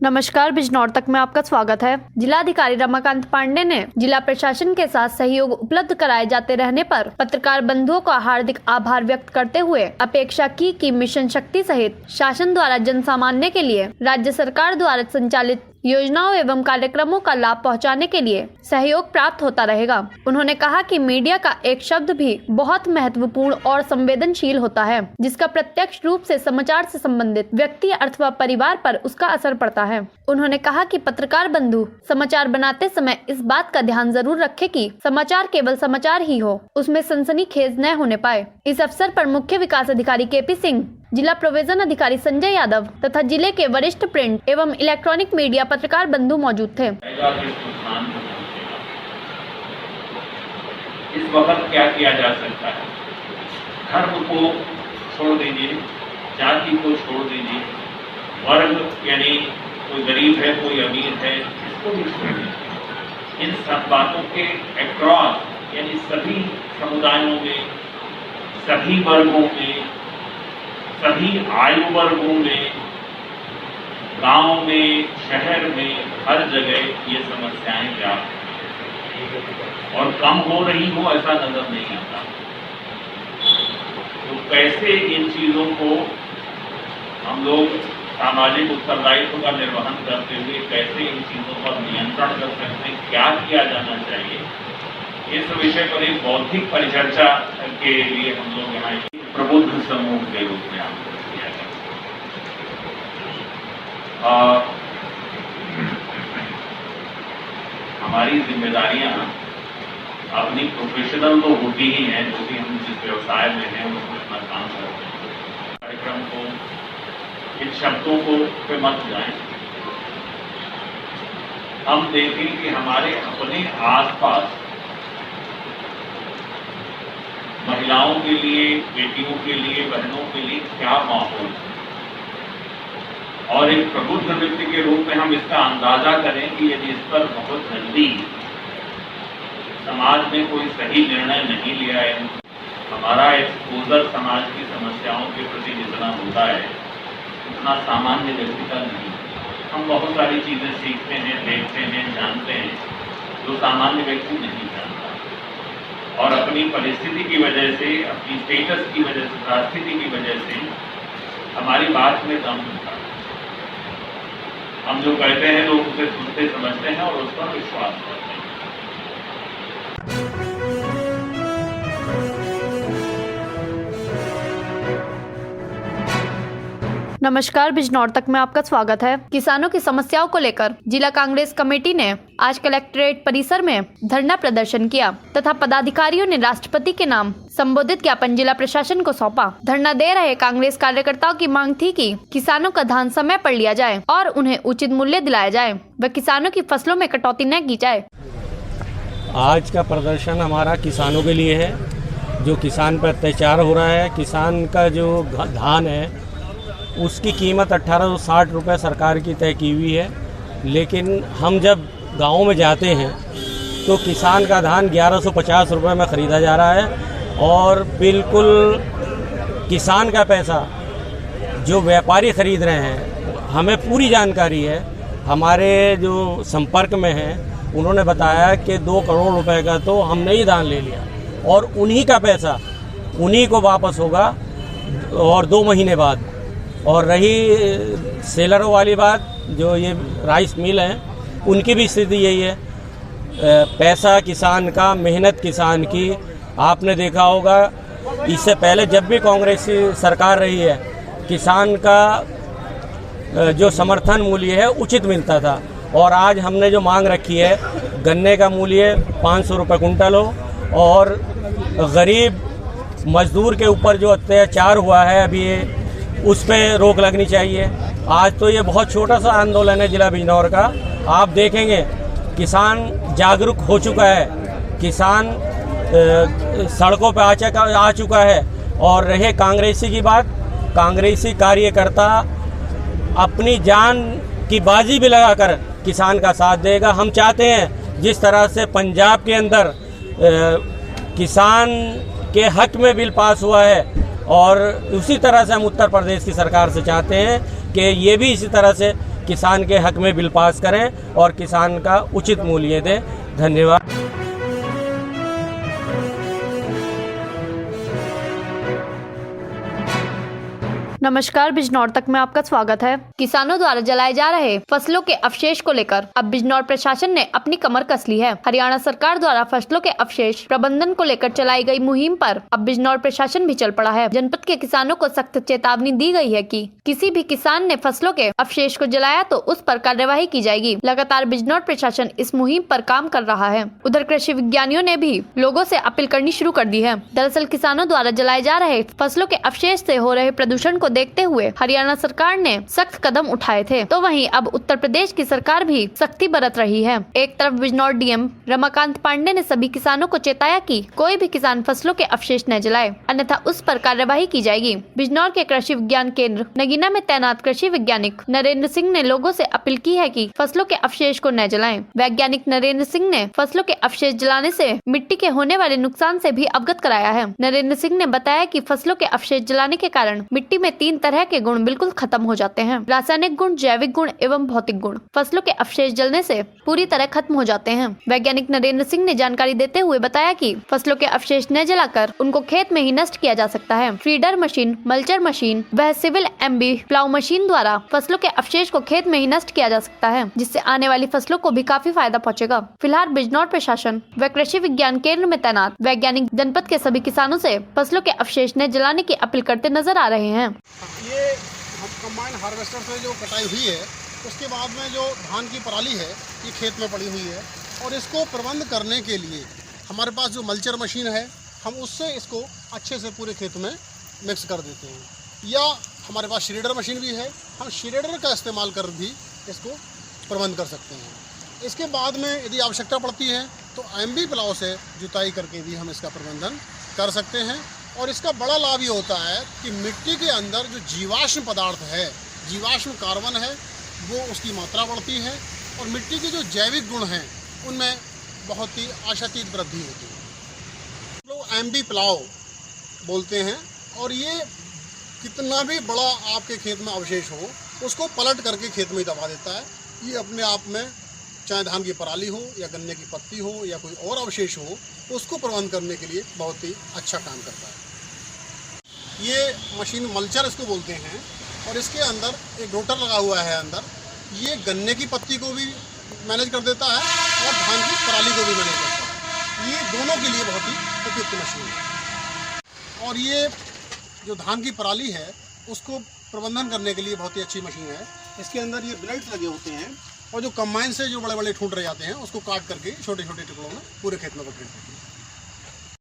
नमस्कार, बिजनौर तक में आपका स्वागत है। जिलाधिकारी रमाकांत पांडे ने जिला प्रशासन के साथ सहयोग उपलब्ध कराए जाते रहने पर पत्रकार बंधुओं का हार्दिक आभार व्यक्त करते हुए अपेक्षा की कि मिशन शक्ति सहित शासन द्वारा जन सामान्य के लिए राज्य सरकार द्वारा संचालित योजनाओं एवं कार्यक्रमों का लाभ पहुंचाने के लिए सहयोग प्राप्त होता रहेगा। उन्होंने कहा कि मीडिया का एक शब्द भी बहुत महत्वपूर्ण और संवेदनशील होता है, जिसका प्रत्यक्ष रूप से समाचार से संबंधित व्यक्ति अथवा परिवार पर उसका असर पड़ता है। उन्होंने कहा कि पत्रकार बंधु समाचार बनाते समय इस बात का ध्यान जरूर रखें कि समाचार केवल समाचार ही हो, उसमें सनसनीखेज न होने पाए। इस अवसर पर मुख्य विकास अधिकारी केपी सिंह, जिला प्रोविजन अधिकारी संजय यादव तथा जिले के वरिष्ठ प्रिंट एवं इलेक्ट्रॉनिक मीडिया पत्रकार बंधु मौजूद थे। इस वक्त क्या किया जा सकता है? धर्म को छोड़ दीजिए, जाति को छोड़ दीजिए, वर्ग यानी कोई गरीब है कोई अमीर है, इसको भी छोड़ दीजिए। इन सब बातों के अक्रॉस यानी सभी समुदायों में, सभी वर्गों में, सभी आयु वर्गों में, गांव में, शहर में, हर जगह ये समस्याएं व्याप्त हैं और कम हो रही हो ऐसा नजर नहीं आता। तो कैसे इन चीजों को हम लोग सामाजिक उत्तरदायित्व का निर्वहन करते हुए कैसे इन चीजों पर नियंत्रण कर सकते हैं, क्या किया जाना चाहिए, इस विषय पर एक बौद्धिक परिचर्चा के लिए हम लोग यहाँ प्रबुद्ध समूह के रूप में आमंत्रित किया गया। हमारी जिम्मेदारियां अपनी प्रोफेशनल तो होती ही हैं, जो भी हम जिस व्यवसाय में हैं उसमें अपना काम करते हैं। कार्यक्रम को इन शब्दों को पे मत जाएं। हम देखें कि हमारे अपने आसपास महिलाओं के लिए, बेटियों के लिए, बहनों के लिए क्या माहौल है और एक प्रबुद्ध व्यक्ति के रूप में हम इसका अंदाजा करें कि यदि इस पर बहुत जल्दी समाज में कोई सही निर्णय नहीं लिया है, हमारा एक्सपोजर समाज की समस्याओं के प्रति जितना होता है उतना सामान्य व्यक्ति का नहीं। हम बहुत सारी चीजें सीखते हैं, देखते हैं, जानते हैं जो सामान्य व्यक्ति नहीं जानता और अपनी परिस्थिति की वजह से, अपनी स्टेटस की वजह से, परिस्थिति की वजह से हमारी बात में दम होता है। हम जो कहते हैं लोग उसे सुनते समझते हैं और उस पर विश्वास करते हैं। नमस्कार, बिजनौर तक में आपका स्वागत है। किसानों की समस्याओं को लेकर जिला कांग्रेस कमेटी ने आज कलेक्ट्रेट परिसर में धरना प्रदर्शन किया तथा पदाधिकारियों ने राष्ट्रपति के नाम संबोधित ज्ञापन जिला प्रशासन को सौंपा। धरना दे रहे कांग्रेस कार्यकर्ताओं की मांग थी कि किसानों का धान समय पर लिया जाए और उन्हें उचित मूल्य दिलाया जाए व किसानों की फसलों में कटौती न की जाए। आज का प्रदर्शन हमारा किसानों के लिए है। जो किसान पर अत्याचार हो रहा है, किसान का जो धान है उसकी कीमत 1860 रुपये सरकार की तय की हुई है, लेकिन हम जब गाँव में जाते हैं तो किसान का धान 1150 रुपये में ख़रीदा जा रहा है और बिल्कुल किसान का पैसा जो व्यापारी ख़रीद रहे हैं। हमें पूरी जानकारी है, हमारे जो संपर्क में हैं उन्होंने बताया कि 2 करोड़ रुपए का तो हमने ही धान ले लिया और उन्हीं का पैसा उन्हीं को वापस होगा और 2 महीने बाद। और रही सेलरों वाली बात, जो ये राइस मिल हैं उनकी भी स्थिति यही है। पैसा किसान का, मेहनत किसान की। आपने देखा होगा इससे पहले जब भी कांग्रेस की सरकार रही है, किसान का जो समर्थन मूल्य है उचित मिलता था और आज हमने जो मांग रखी है, गन्ने का मूल्य 500 रुपये कुंटल हो और गरीब मजदूर के ऊपर जो अत्याचार हुआ है अभी उस पर रोक लगनी चाहिए। आज तो ये बहुत छोटा सा आंदोलन है जिला बिजनौर का। आप देखेंगे किसान जागरूक हो चुका है, किसान सड़कों पे आ चुका है। और रहे कांग्रेसी की बात, कांग्रेसी कार्यकर्ता अपनी जान की बाजी भी लगाकर किसान का साथ देगा। हम चाहते हैं जिस तरह से पंजाब के अंदर किसान के हक में बिल पास हुआ है और उसी तरह से हम उत्तर प्रदेश की सरकार से चाहते हैं कि ये भी इसी तरह से किसान के हक में बिल पास करें और किसान का उचित मूल्य दें। धन्यवाद। नमस्कार, बिजनौर तक में आपका स्वागत है। किसानों द्वारा जलाए जा रहे फसलों के अवशेष को लेकर अब बिजनौर प्रशासन ने अपनी कमर कस ली है। हरियाणा सरकार द्वारा फसलों के अवशेष प्रबंधन को लेकर चलाई गई मुहिम पर अब बिजनौर प्रशासन भी चल पड़ा है। जनपद के किसानों को सख्त चेतावनी दी गई है कि किसी भी किसान ने फसलों के अवशेष को जलाया तो उस पर कार्यवाही की जाएगी। लगातार बिजनौर प्रशासन इस मुहिम पर काम कर रहा है। उधर कृषि विज्ञानियों ने भी लोगों से अपील करनी शुरू कर दी है। दरअसल किसानों द्वारा जलाए जा रहे फसलों के अवशेष से हो रहे प्रदूषण को देखते हुए हरियाणा सरकार ने सख्त कदम उठाए थे, तो वहीं अब उत्तर प्रदेश की सरकार भी सख्ती बरत रही है। एक तरफ बिजनौर डीएम रमाकांत पांडे ने सभी किसानों को चेताया कि कोई भी किसान फसलों के अवशेष न जलाए, अन्यथा उस पर कार्यवाही की जाएगी। बिजनौर के कृषि विज्ञान केंद्र नगीना में तैनात कृषि वैज्ञानिक नरेंद्र सिंह ने लोगों से अपील की है कि फसलों के अवशेष को न जलाएं। वैज्ञानिक नरेंद्र सिंह ने फसलों के अवशेष जलाने से मिट्टी के होने वाले नुकसान से भी अवगत कराया है। नरेंद्र सिंह ने बताया कि फसलों के अवशेष जलाने के कारण मिट्टी में 3 तरह के गुण बिल्कुल खत्म हो जाते हैं: रासायनिक गुण, जैविक गुण एवं भौतिक गुण। फसलों के अवशेष जलने से पूरी तरह खत्म हो जाते हैं। वैज्ञानिक नरेंद्र सिंह ने जानकारी देते हुए बताया कि फसलों के अवशेष न जलाकर उनको खेत में ही नष्ट किया जा सकता है। फीडर मशीन, मल्चर मशीन व सिविल एमबी प्लाउ मशीन द्वारा फसलों के अवशेष को खेत में ही नष्ट किया जा सकता है, जिससे आने वाली फसलों को भी काफी फायदा पहुंचेगा। फिलहाल बिजनौर प्रशासन व कृषि विज्ञान केंद्र में तैनात वैज्ञानिक जनपद के सभी किसानों से फसलों के अवशेष न जलाने की अपील करते नजर आ रहे हैं। ये कंबाइन हार्वेस्टर से जो कटाई हुई है, उसके बाद में जो धान की पराली है ये खेत में पड़ी हुई है, और इसको प्रबंध करने के लिए हमारे पास जो मल्चर मशीन है, हम उससे इसको अच्छे से पूरे खेत में मिक्स कर देते हैं, या हमारे पास श्रेडर मशीन भी है, हम श्रेडर का इस्तेमाल कर भी इसको प्रबंध कर सकते हैं। इसके बाद में यदि आवश्यकता पड़ती है तो एमबी प्लाव से जुताई करके भी हम इसका प्रबंधन कर सकते हैं। और इसका बड़ा लाभ ये होता है कि मिट्टी के अंदर जो जीवाश्म पदार्थ है, जीवाश्म कार्बन है, वो उसकी मात्रा बढ़ती है, और मिट्टी के जो जैविक गुण हैं उनमें बहुत ही आशातीत वृद्धि होती है। लोग एमबी प्लाव बोलते हैं, और ये कितना भी बड़ा आपके खेत में अवशेष हो उसको पलट करके खेत में ही दबा देता है। ये अपने आप में चाहे धान की पराली हो या गन्ने की पत्ती हो या कोई और अवशेष हो, उसको प्रबंध करने के लिए बहुत ही अच्छा काम करता है। ये मशीन मल्चर इसको बोलते हैं, और इसके अंदर एक रोटर लगा हुआ है अंदर। ये गन्ने की पत्ती को भी मैनेज कर देता है और धान की पराली को भी मैनेज करता है। ये दोनों के लिए बहुत ही उपयुक्त मशीन है। और ये जो धान की पराली है उसको प्रबंधन करने के लिए बहुत ही अच्छी मशीन है। इसके अंदर ये ब्लेड्स लगे होते हैं, और जो कंबाइन से जो बड़े बड़े ठूंठ रह जाते हैं उसको काट करके छोटे छोटे टुकड़ों में पूरे खेत में बखेर देते हैं।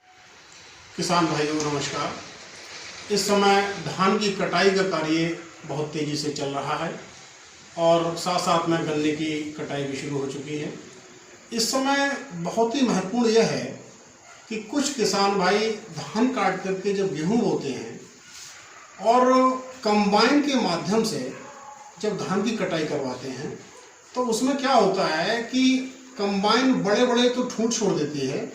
किसान भाइयों नमस्कार। इस समय धान की कटाई का कार्य बहुत तेज़ी से चल रहा है, और साथ साथ में गन्ने की कटाई भी शुरू हो चुकी है। इस समय बहुत ही महत्वपूर्ण यह है कि कुछ किसान भाई धान काट करके जब गेहूँ बोते हैं और कंबाइन के माध्यम से जब धान की कटाई करवाते हैं, तो उसमें क्या होता है कि कंबाइन बड़े बड़े तो ठूंठ छोड़ देती है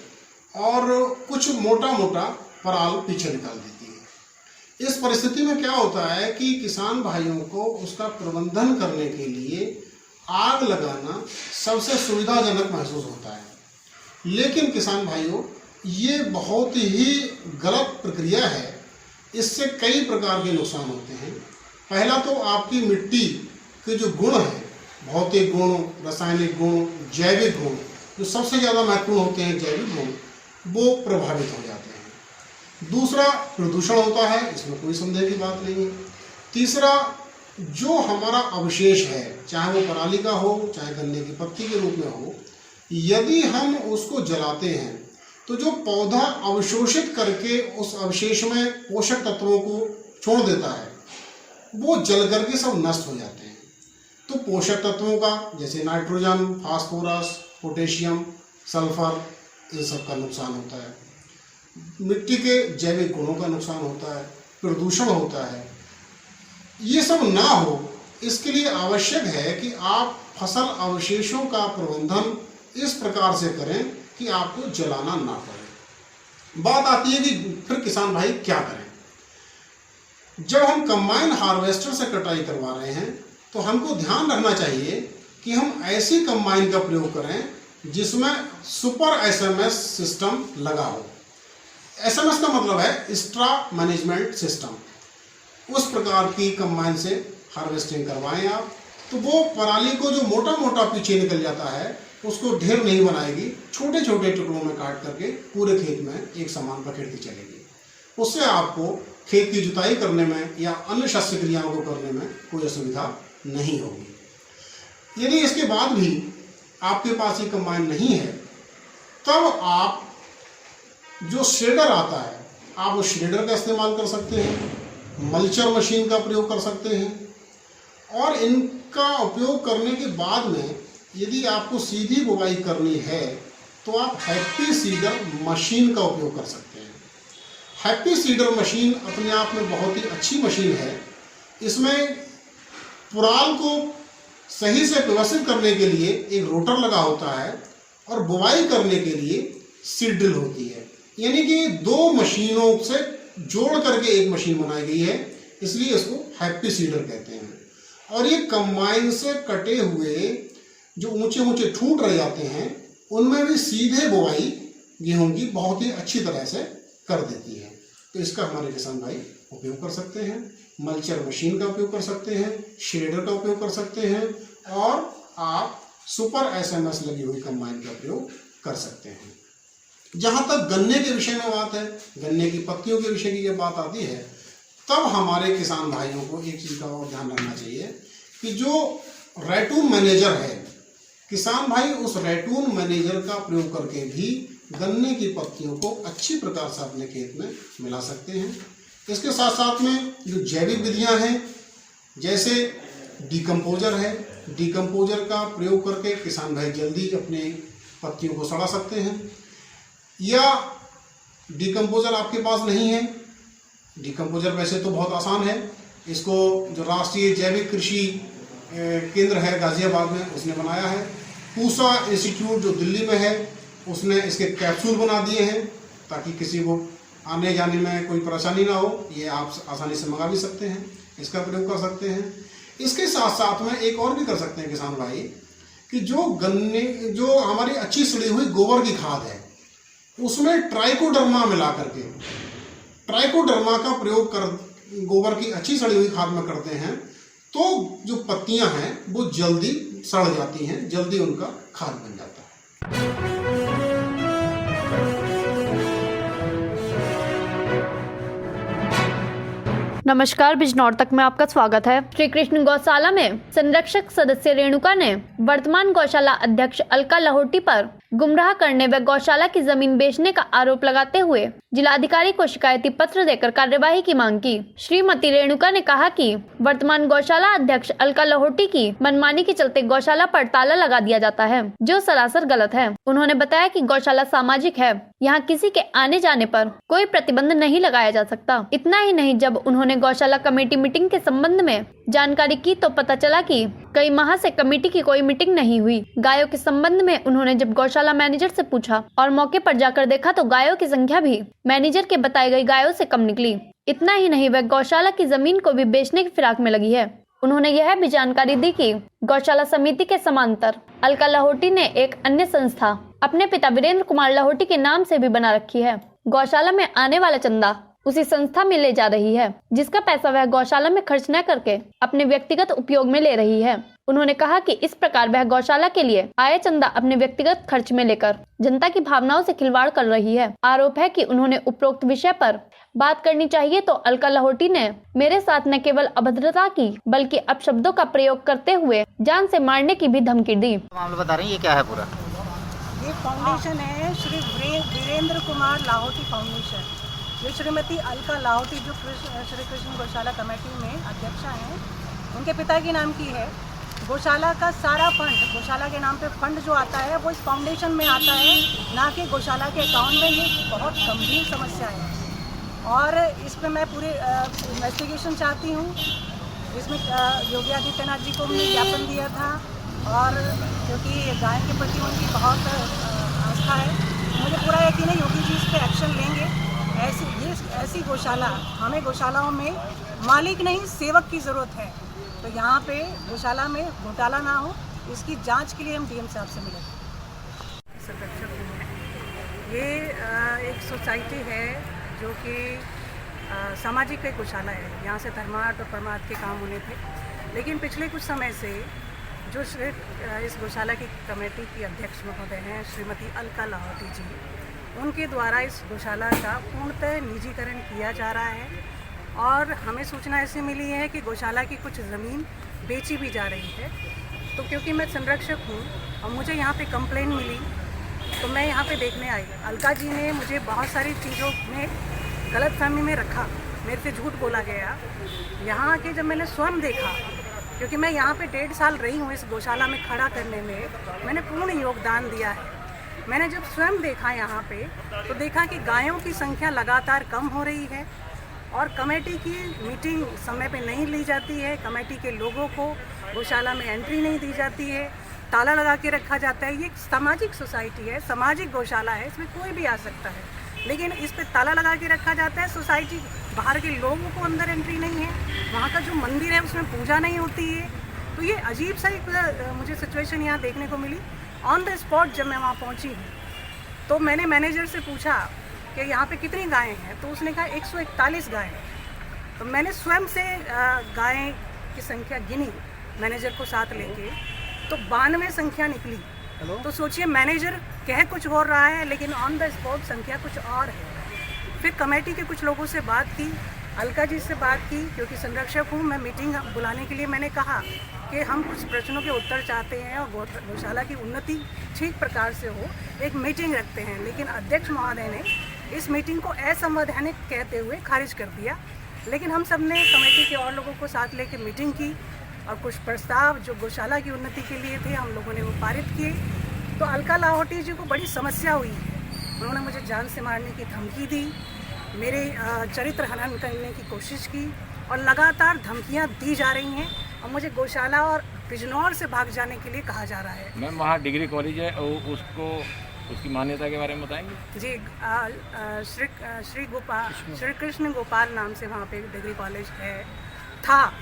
और कुछ मोटा मोटा पराल पीछे निकाल देती है। इस परिस्थिति में क्या होता है कि किसान भाइयों को उसका प्रबंधन करने के लिए आग लगाना सबसे सुविधाजनक महसूस होता है, लेकिन किसान भाइयों ये बहुत ही गलत प्रक्रिया है। इससे कई प्रकार के नुकसान होते हैं। पहला तो आपकी मिट्टी के जो गुण हैं, भौतिक गुण, रासायनिक गुण, जैविक गुण, जो सबसे ज़्यादा महत्वपूर्ण होते हैं जैविक गुण, वो प्रभावित हो जाते हैं। दूसरा प्रदूषण होता है, इसमें कोई संदेह की बात नहीं है। तीसरा जो हमारा अवशेष है, चाहे वो पराली का हो चाहे गन्ने की पत्ती के रूप में हो, यदि हम उसको जलाते हैं तो जो पौधा अवशोषित करके उस अवशेष में पोषक तत्वों को छोड़ देता है वो जल करके सब नष्ट हो जाते हैं। तो पोषक तत्वों का जैसे नाइट्रोजन, फास्फोरस, पोटेशियम, सल्फर, इन सब का नुकसान होता है। मिट्टी के जैविक गुणों का नुकसान होता है, प्रदूषण होता है। ये सब ना हो इसके लिए आवश्यक है कि आप फसल अवशेषों का प्रबंधन इस प्रकार से करें कि आपको जलाना ना पड़े। बात आती है कि फिर किसान भाई क्या करें। जब हम कंबाइन हार्वेस्टर से कटाई करवा रहे हैं तो हमको ध्यान रखना चाहिए कि हम ऐसी कंबाइन का प्रयोग करें जिसमें सुपर एसएमएस सिस्टम लगा हो। एसएमएस का मतलब है एक्स्ट्रा मैनेजमेंट सिस्टम। उस प्रकार की कंबाइन से हार्वेस्टिंग करवाएं आप, तो वो पराली को जो मोटा मोटा पीछे निकल जाता है उसको ढेर नहीं बनाएगी, छोटे छोटे टुकड़ों में काट करके पूरे खेत में एक समान पखेड़ती चलेगी। उससे आपको खेत की जुताई करने में या अन्य शस्य क्रियाओं को करने में कोई असुविधा नहीं होगी। यदि इसके बाद भी आपके पास ये कंबाइन नहीं है, तब आप जो श्रेडर आता है, आप उस श्रेडर का इस्तेमाल कर सकते हैं, मल्चर मशीन का प्रयोग कर सकते हैं। और इनका उपयोग करने के बाद में यदि आपको सीधी बुवाई करनी है तो आप हैप्पी सीडर मशीन का उपयोग कर सकते हैं। हैप्पी सीडर मशीन अपने आप में बहुत ही अच्छी मशीन है। इसमें पुराल को सही से व्यवस्थित करने के लिए एक रोटर लगा होता है और बुवाई करने के लिए सीड ड्रिल होती है। यानी कि दो मशीनों से जोड़ करके एक मशीन बनाई गई है, इसलिए इसको हैप्पी सीडर कहते हैं। और ये कंबाइन से कटे हुए जो ऊंचे ऊंचे ठूंठ रह जाते हैं उनमें भी सीधे बुवाई गेहूं की बहुत ही अच्छी तरह से कर देती है। तो इसका हमारे किसान भाई उपयोग कर सकते हैं। मल्चर मशीन का उपयोग कर सकते हैं, श्रेडर का उपयोग कर सकते हैं और आप सुपर एसएमएस लगी हुई कंबाइन का प्रयोग कर सकते हैं। जहाँ तक गन्ने के विषय में बात है, गन्ने की पत्तियों के विषय की जब बात आती है, तब हमारे किसान भाइयों को एक चीज़ का और ध्यान रखना चाहिए कि जो रैटून मैनेजर है, किसान भाई उस रैटून मैनेजर का प्रयोग करके भी गन्ने की पत्तियों को अच्छी प्रकार से अपने खेत में मिला सकते हैं। इसके साथ साथ में जो जैविक विधियां हैं, जैसे डिकम्पोजर है, डिकम्पोजर का प्रयोग करके किसान भाई जल्दी अपने पत्तियों को सड़ा सकते हैं। या डिकम्पोजर आपके पास नहीं है, डिकम्पोजर वैसे तो बहुत आसान है, इसको जो राष्ट्रीय जैविक कृषि केंद्र है गाजियाबाद में उसने बनाया है। पूसा इंस्टीट्यूट जो दिल्ली में है उसने इसके कैप्सूल बना दिए हैं ताकि किसी को आने जाने में कोई परेशानी ना हो। ये आप आसानी से मंगा भी सकते हैं, इसका प्रयोग कर सकते हैं। इसके साथ साथ में एक और भी कर सकते हैं किसान भाई कि जो हमारी अच्छी सड़ी हुई गोबर की खाद है उसमें ट्राइकोडर्मा मिला करके, ट्राइकोडर्मा का प्रयोग कर गोबर की अच्छी सड़ी हुई खाद में करते हैं तो जो पत्तियां हैं वो जल्दी सड़ जाती हैं, जल्दी उनका खाद बन जाता है। नमस्कार, बिजनौर तक में आपका स्वागत है। श्री कृष्ण गौशाला में संरक्षक सदस्य रेणुका ने वर्तमान गौशाला अध्यक्ष अलका लाहोटी पर गुमराह करने व गौशाला की जमीन बेचने का आरोप लगाते हुए जिलाधिकारी को शिकायती पत्र देकर कार्यवाही की मांग की। श्रीमती रेणुका ने कहा कि वर्तमान गौशाला अध्यक्ष अलका लाहोटी की मनमानी के चलते गौशाला पर ताला लगा दिया जाता है, जो सरासर गलत है। उन्होंने बताया कि गौशाला सामाजिक है, यहाँ किसी के आने जाने पर कोई प्रतिबंध नहीं लगाया जा सकता। इतना ही नहीं, जब उन्होंने गौशाला कमेटी मीटिंग के संबंध में जानकारी की तो पता चला कि कई माह से कमेटी की कोई मीटिंग नहीं हुई। गायों के संबंध में उन्होंने जब गौशाला मैनेजर से पूछा और मौके पर जाकर देखा तो गायों की संख्या भी मैनेजर के बताई गई गायों से कम निकली। इतना ही नहीं, वह गौशाला की जमीन को भी बेचने की फिराक में लगी है। उन्होंने यह भी जानकारी दी कि गौशाला समिति के समांतर अलका लाहोटी ने एक अन्य संस्था अपने पिता वीरेंद्र कुमार लाहोटी के नाम से भी बना रखी है। गौशाला में आने वाला चंदा उसी संस्था में ले जा रही है, जिसका पैसा वह गौशाला में खर्च न करके अपने व्यक्तिगत उपयोग में ले रही है। उन्होंने कहा कि इस प्रकार वह गौशाला के लिए आय चंदा अपने व्यक्तिगत खर्च में लेकर जनता की भावनाओं से खिलवाड़ कर रही है। आरोप है कि उन्होंने उपरोक्त विषय पर बात करनी चाहिए तो अलका लाहोटी ने मेरे साथ न केवल अभद्रता की बल्कि अपशब्दों का प्रयोग करते हुए जान से मारने की भी धमकी दी। मामला बता रही हैं, ये क्या है पूरा? ये फाउंडेशन है श्री वीरेंद्र कुमार लाहोटी फाउंडेशन। ये श्रीमती अलका लाहोटी जो श्री कृष्ण गौशाला कमेटी में अध्यक्षा हैं, उनके पिता के नाम की है। गौशाला का सारा फंड, गौशाला के नाम पे फंड जो आता है वो इस फाउंडेशन में आता है, ना कि गौशाला के अकाउंट में। ये बहुत गंभीर समस्या है और इस पर मैं पूरी इन्वेस्टिगेशन चाहती हूँ। इसमें योगी आदित्यनाथ जी को हमने ज्ञापन दिया था और क्योंकि गाय के प्रति उनकी बहुत आस्था है, मुझे पूरा यकीन है योगी जी इस पर एक्शन लेंगे। ऐसी गौशाला, हमें गौशालाओं में मालिक नहीं सेवक की ज़रूरत है। तो यहाँ पे गौशाला में घोटाला ना हो, इसकी जांच के लिए हम डीएम साहब से मिले। संरक्षक हूँ। ये एक सोसाइटी है जो कि सामाजिक एक गौशाला है। यहाँ से धर्मार्थ और परमार्थ के काम होने थे, लेकिन पिछले कुछ समय से जो इस गौशाला की कमेटी की अध्यक्ष महोदय हैं श्रीमती अलका लाहौटी जी, उनके द्वारा इस गौशाला का पूर्णतः निजीकरण किया जा रहा है। और हमें सूचना ऐसी मिली है कि गौशाला की कुछ ज़मीन बेची भी जा रही है। तो क्योंकि मैं संरक्षक हूँ और मुझे यहाँ पे कंप्लेन मिली, तो मैं यहाँ पे देखने आई। अलका जी ने मुझे बहुत सारी चीज़ों में गलतफहमी में रखा, मेरे से झूठ बोला गया। यहाँ आके जब मैंने स्वयं देखा, क्योंकि मैं यहाँ पे 1.5 साल रही हूँ इस गौशाला में खड़ा करने में, मैंने पूर्ण योगदान दिया है। मैंने जब स्वयं देखा यहाँ पे, तो देखा कि गायों की संख्या लगातार कम हो रही है और कमेटी की मीटिंग समय पे नहीं ली जाती है। कमेटी के लोगों को गौशाला में एंट्री नहीं दी जाती है, ताला लगा के रखा जाता है। ये एक सामाजिक सोसाइटी है, सामाजिक गौशाला है, इसमें कोई भी आ सकता है, लेकिन इस पे ताला लगा के रखा जाता है। सोसाइटी बाहर के लोगों को अंदर एंट्री नहीं है। वहाँ का जो मंदिर है उसमें पूजा नहीं होती है। तो ये अजीब सा एक मुझे सिचुएशन यहाँ देखने को मिली। ऑन द स्पॉट जब मैं वहाँ पहुँची हूँ, तो मैंने मैनेजर से पूछा कि यहाँ पे कितनी गायें हैं, तो उसने कहा 141 गायें हैं। तो मैंने स्वयं से गायें की संख्या गिनी मैनेजर को साथ लेके, तो 92 संख्या निकली। तो सोचिए, मैनेजर कह कुछ हो रहा है लेकिन ऑन द स्पॉट संख्या कुछ और है। फिर कमेटी के कुछ लोगों से बात की, अलका जी से बात की, क्योंकि संरक्षक हूँ मैं, मीटिंग बुलाने के लिए मैंने कहा कि हम कुछ प्रश्नों के उत्तर चाहते हैं और गौशाला की उन्नति ठीक प्रकार से हो, एक मीटिंग रखते हैं। लेकिन अध्यक्ष महोदय ने इस मीटिंग को असंवैधानिक कहते हुए खारिज कर दिया। लेकिन हम सब ने कमेटी के और लोगों को साथ लेकर मीटिंग की और कुछ प्रस्ताव जो गौशाला की उन्नति के लिए थे, हम लोगों ने वो पारित किए। तो अलका लाहौटी जी को बड़ी समस्या हुई है। उन्होंने मुझे जान से मारने की धमकी दी, मेरे चरित्र हनन करने की कोशिश की और लगातार धमकियां दी जा रही हैं और मुझे गौशाला और बिजनौर से भाग जाने के लिए कहा जा रहा है। मैम, वहाँ डिग्री कॉलेज है, उसको उसकी मान्यता के बारे में बताएंगे? जी, श्री कृष्ण गोपाल नाम से वहाँ पे डिग्री कॉलेज था।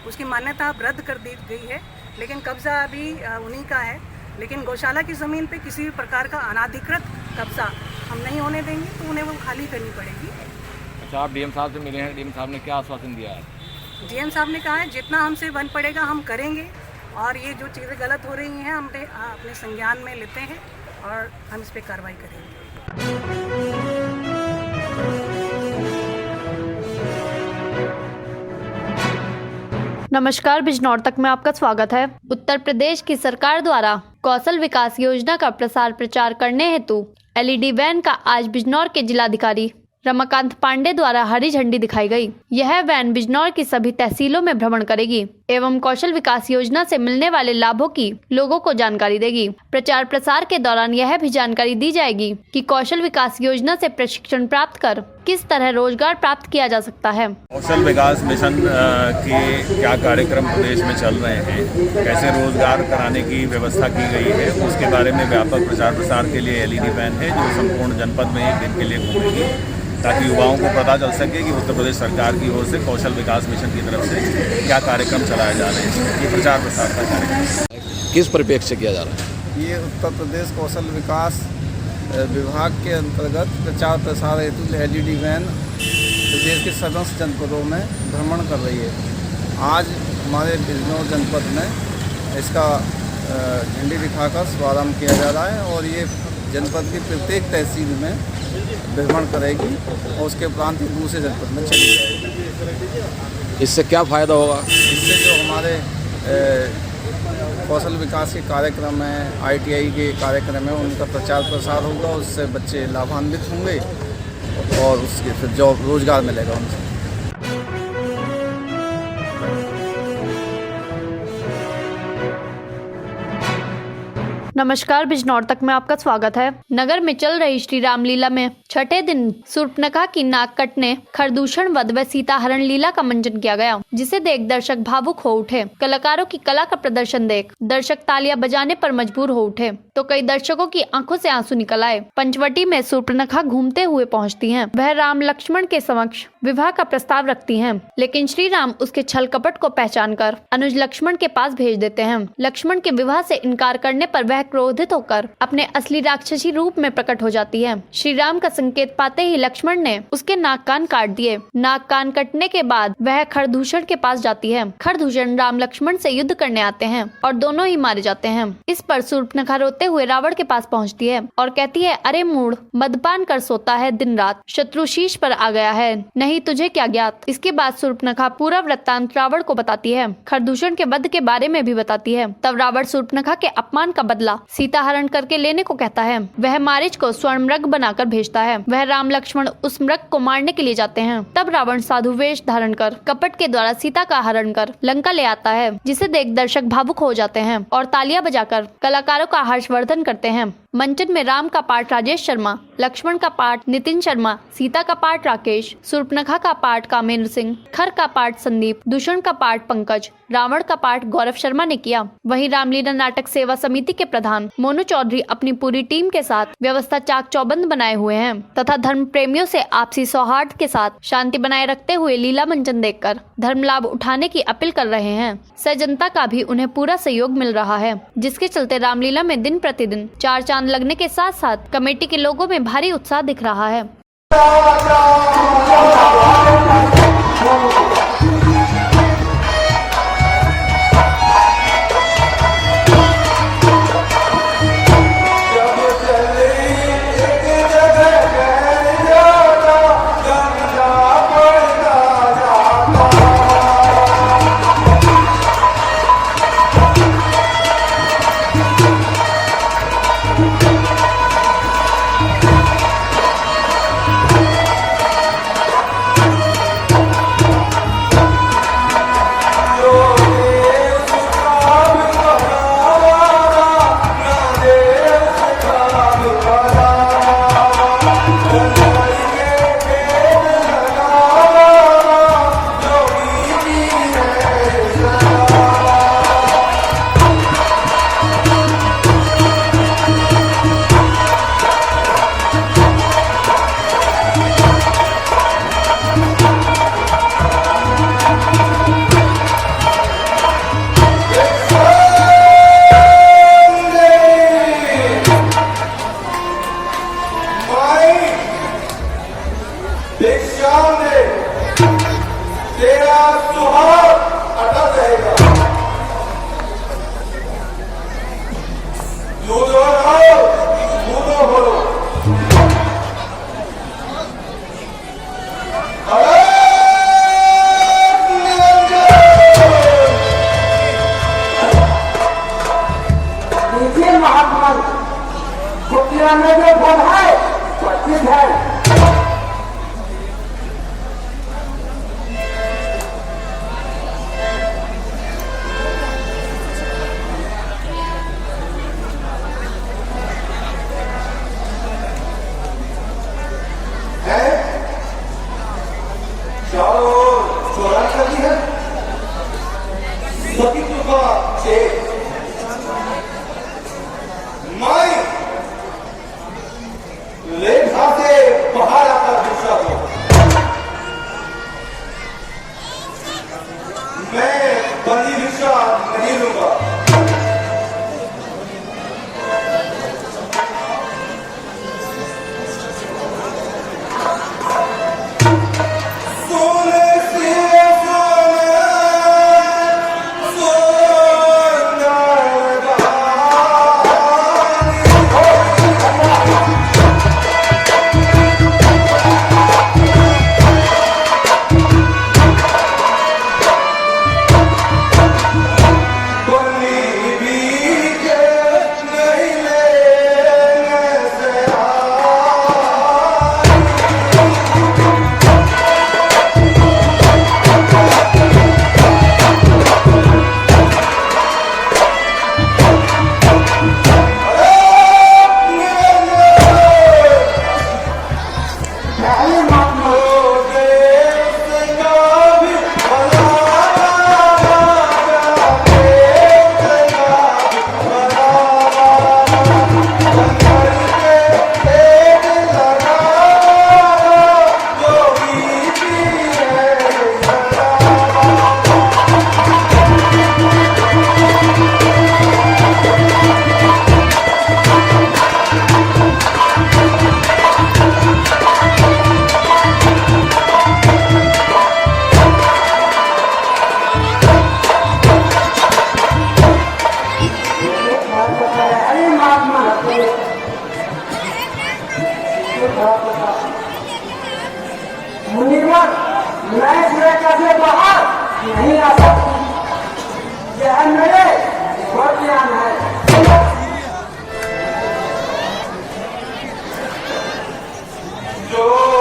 उसकी मान्यता अब रद्द कर दी गई है, लेकिन कब्ज़ा अभी उन्हीं का है। लेकिन गौशाला की ज़मीन पे किसी भी प्रकार का अनाधिकृत कब्ज़ा हम नहीं होने देंगे, तो उन्हें वो खाली करनी पड़ेगी। अच्छा, आप डीएम साहब से मिले हैं, डीएम साहब ने क्या आश्वासन दिया है? डीएम साहब ने कहा है जितना हमसे बन पड़ेगा हम करेंगे, और ये जो चीज़ें गलत हो रही हैं हम अपने संज्ञान में लेते हैं और हम इस पर कार्रवाई करेंगे। नमस्कार, बिजनौर तक में आपका स्वागत है। उत्तर प्रदेश की सरकार द्वारा कौशल विकास योजना का प्रसार प्रचार करने हेतु LED वैन का आज बिजनौर के जिलाधिकारी रमाकांत पांडे द्वारा हरी झंडी दिखाई गई। यह वैन बिजनौर की सभी तहसीलों में भ्रमण करेगी एवं कौशल विकास योजना से मिलने वाले लाभों की लोगों को जानकारी देगी। प्रचार प्रसार के दौरान यह भी जानकारी दी जाएगी कि कौशल विकास योजना से प्रशिक्षण प्राप्त कर किस तरह रोजगार प्राप्त किया जा सकता है। कौशल विकास मिशन के क्या कार्यक्रम प्रदेश में चल रहे हैं, कैसे रोजगार कराने की व्यवस्था की गई है, उसके बारे में व्यापक प्रचार प्रसार के लिए LED वैन है जो संपूर्ण जनपद में एक दिन के लिए घूमेगी, ताकि युवाओं को पता चल सके कि उत्तर प्रदेश सरकार की ओर से कौशल विकास मिशन की तरफ से क्या कार्यक्रम चलाए जा रहे हैं। ये प्रचार प्रसार का कार्यक्रम किस परिप्रेक्ष्य से किया जा रहा है? ये उत्तर प्रदेश कौशल विकास विभाग के अंतर्गत प्रचार प्रसार हेतु LED वैन प्रदेश के समस्त जनपदों में भ्रमण कर रही है। आज हमारे बिजनौर जनपद में इसका झंडी दिखाकर शुभारम्भ किया जा रहा है और ये जनपद की प्रत्येक तहसील में भ्रमण करेगी और उसके उपरांत ही दूसरे जनपद में चली जाएगी। इससे क्या फ़ायदा होगा? इससे जो हमारे कौशल विकास के कार्यक्रम हैं, ITI के कार्यक्रम हैं, उनका प्रचार प्रसार होगा, उससे बच्चे लाभान्वित होंगे और उसके फिर जॉब रोजगार मिलेगा उनसे। नमस्कार, बिजनौर तक में आपका स्वागत है। नगर में चल रही श्री रामलीला में छठे दिन शूर्पणखा की नाक कटने, खरदूषण वध व सीताहरण लीला का मंचन किया गया, जिसे देख दर्शक भावुक हो उठे। कलाकारों की कला का प्रदर्शन देख दर्शक तालियां बजाने पर मजबूर हो उठे, तो कई दर्शकों की आंखों से आंसू निकल आए। पंचवटी में शूर्पणखा घूमते हुए पहुंचती हैं। वह राम लक्ष्मण के समक्ष विवाह का प्रस्ताव रखती हैं, लेकिन श्री राम उसके छल कपट को पहचानकर अनुज लक्ष्मण के पास भेज देते हैं। लक्ष्मण के विवाह से इनकार करने पर वह क्रोधित होकर अपने असली राक्षसी रूप में प्रकट हो जाती है। श्री राम का संकेत पाते ही लक्ष्मण ने उसके नाक कान काट दिए। नाक कान कटने के बाद वह खरदूषण के पास जाती है। खरदूषण राम लक्ष्मण से युद्ध करने आते हैं और दोनों ही मारे जाते हैं। इस पर शूर्पणखा रोते हुए रावण के पास पहुंचती है और कहती है, अरे मूढ़, मदपान कर सोता है दिन रात, शत्रु शीश पर आ गया है, नहीं तुझे क्या ज्ञात। इसके बाद शूर्पणखा पूरा वृत्तांत रावण को बताती है, खरदूषण के वध के बारे में भी बताती है। तब रावण शूर्पणखा के अपमान का बदला सीताहरण करके लेने को कहता है। वह मारीच को स्वर्ण मृग बनाकर भेजता है। वह राम लक्ष्मण उस मृग को मारने के लिए जाते हैं। तब रावण साधु वेश धारण कर कपट के द्वारा सीता का हरण कर लंका ले आता है, जिसे देख दर्शक भावुक हो जाते हैं और तालियां बजाकर कलाकारों का हर्षवर्धन करते हैं। मंचन में राम का पाठ राजेश शर्मा, लक्ष्मण का पाठ नितिन शर्मा, सीता का पाठ राकेश, शूर्पणखा का पाठ कामेंद्र सिंह, खर का पाठ संदीप, दूषण का पाठ पंकज, रावण का पाठ गौरव शर्मा ने किया। वहीं रामलीला नाटक सेवा समिति के प्रधान मोनू चौधरी अपनी पूरी टीम के साथ व्यवस्था चाक चौबंद बनाए हुए हैं तथा धर्म प्रेमियों से आपसी सौहार्द के साथ शांति बनाए रखते हुए लीला मंचन देखकर धर्म लाभ उठाने की अपील कर रहे हैं। सह जनता का भी उन्हें पूरा सहयोग मिल रहा है, जिसके चलते रामलीला में दिन प्रतिदिन 4 चांद लगने के साथ साथ कमेटी के लोगों में भारी उत्साह दिख रहा है। सोने से मैं सुरक्षा से बाहर नहीं आ सकती। यह मेरे वरदान है। जो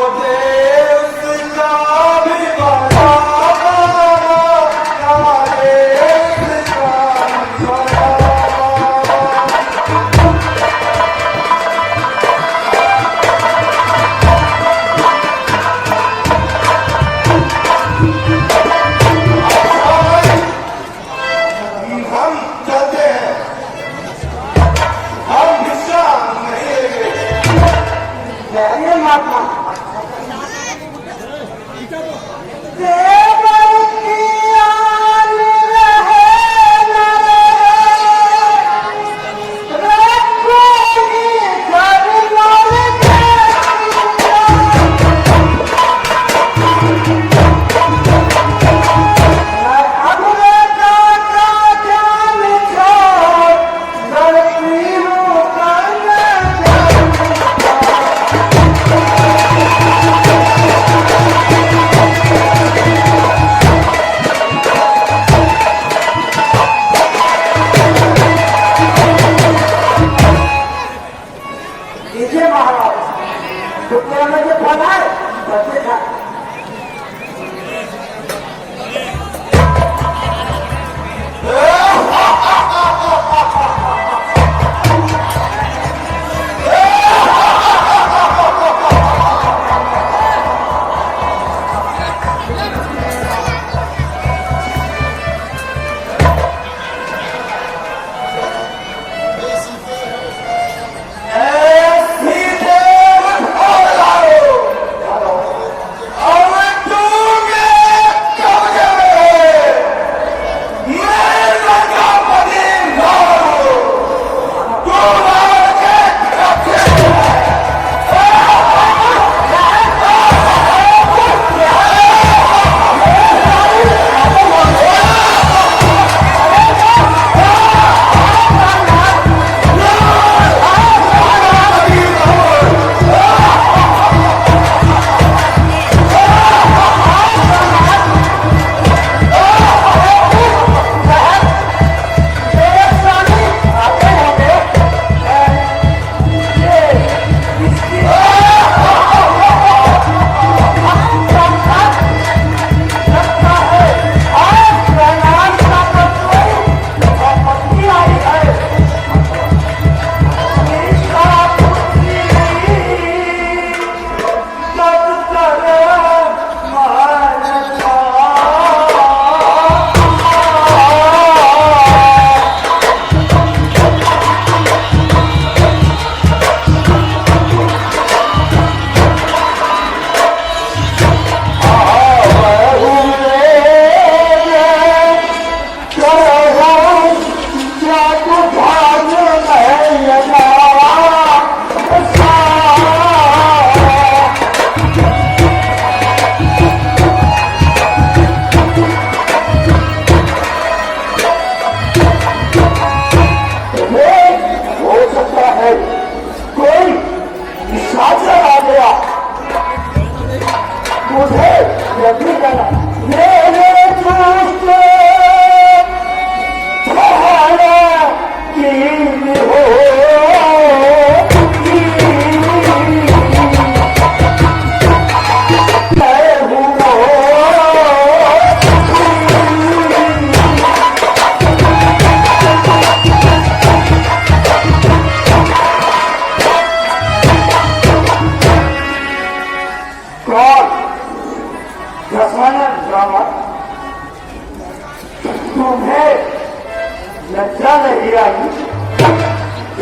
लज्जा नहीं आई।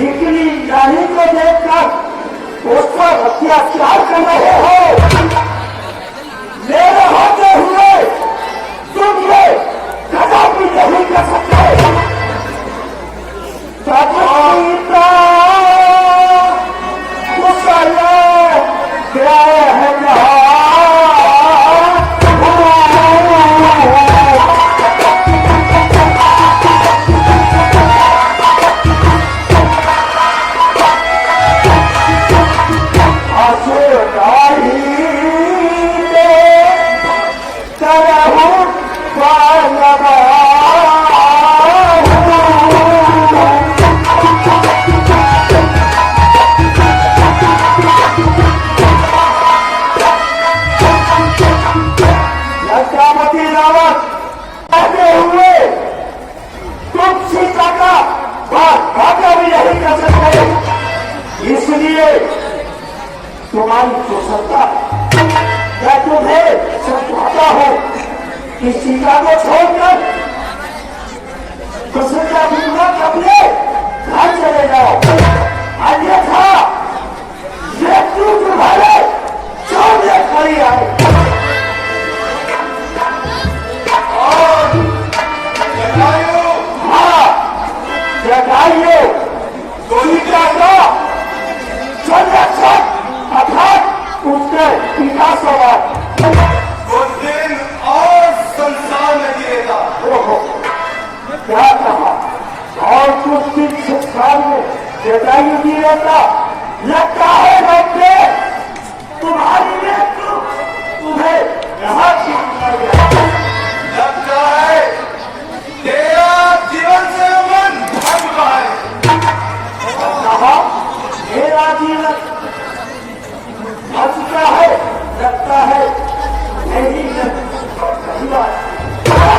इतनी नानी को देखकर उस पर अत्याचार कर रहे हो। मेरे होते हुए तुम ये कदापि नहीं कर सकते। उसका ये किराया है कि सीता को छोड़कर कुशलता पूर्वक अपने घर चले जाओ, अन्यथा मृत्यु तुम्हारे सामने खड़ी आए। और हाँ, जगाइए सीता का संरक्षक अर्थात उसके पिता सवाल उस दिन और संसार में गिरेगा। क्या कहा? और कुछ दिन संसार में जगाइए गिरेगा। लगता है बच्चे तुम्हारी मृत्यु तुम्हें यहाँ से लगता है तेरा जीवन से मन भाग पाए। कहा मेरा जीवन भटका है, लगता है मेरी सही बात।